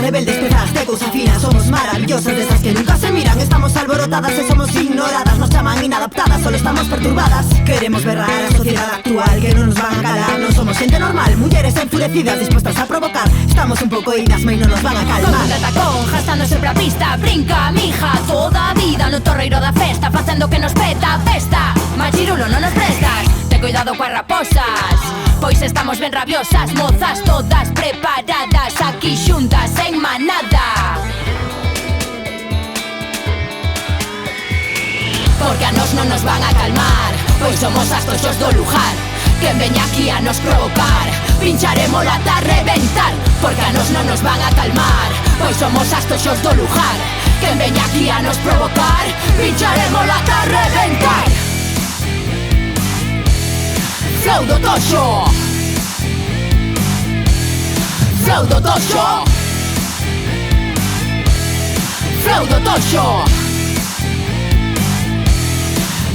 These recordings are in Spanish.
rebeldes, pedradas de cousa fina. Somos maravillosas, de esas que nunca se miran. Estamos alborotadas e somos ignoradas. Nos chaman inadaptadas, solo estamos perturbadas. Queremos berrar a sociedade actual, que non nos van a calar. Non somos xente normal, mulleres enfurecidas, dispuestas a provocar. Estamos un pouco idas, mas non nos van a calmar. Con un tacón, gastando sempre a pista. Brinca, mija, toda a vida no torreiro da festa, facendo que nos peta, festa. Machirulo, non nos prestas. Ten cuidado coas raposas, pois estamos ben rabiosas. Mozas todas preparadas, aquí xuntas en manada. Porque a nos non nos van a calmar, pois somos as toxos do lugar. Quen veña aquí a nos provocar, pincharemos ata reventar. Porque a nos non nos van a calmar, pois somos as toxos do lugar. Quen veña aquí a nos provocar, pincharemos ata reventar. Flow do toxo, flow do toxo, flow do toxo,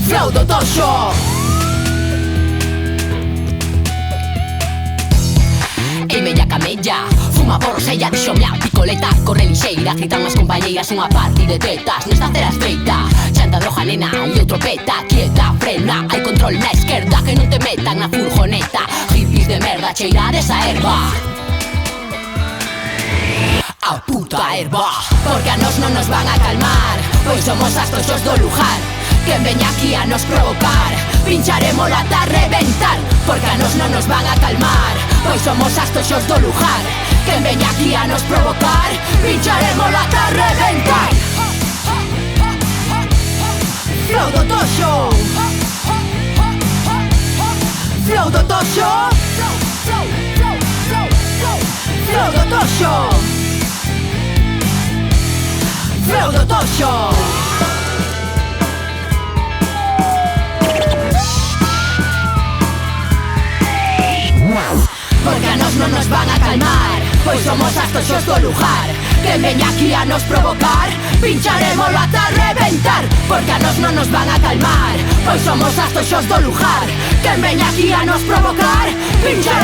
flow do toxo. E media camella, fuma porros, ella dixome a picoleta. Corre lixeira, gritan as compañeiras unha party de tetas. Nesta cera espeita, chanta droga nena e outro peta. Quieta, frena, hai control na esquerda, que non te metan na furgoneta. Hippies de merda, cheira desa erva, a puta erva. Porque a nos non nos van a calmar, pois somos as toxos do lugar. Quen veña aquí a nos provocar, pincharemos ata reventar. Porque a nos non nos van a calmar, pois somos as toxos do lugar. Quen veña aquí a nos provocar, pincharemos ata reventar. Flow do toxo, flow do toxo, flow do toxo, flow do toxo. Porque a nos non nos van a calmar, pois somos as toxos do lugar. Quen veña aquí a nos provocar, pincharemos ata reventar. Porque a nos non nos van a calmar, pois somos as toxos do lugar. Quen veña aquí a nos provocar, pincharemos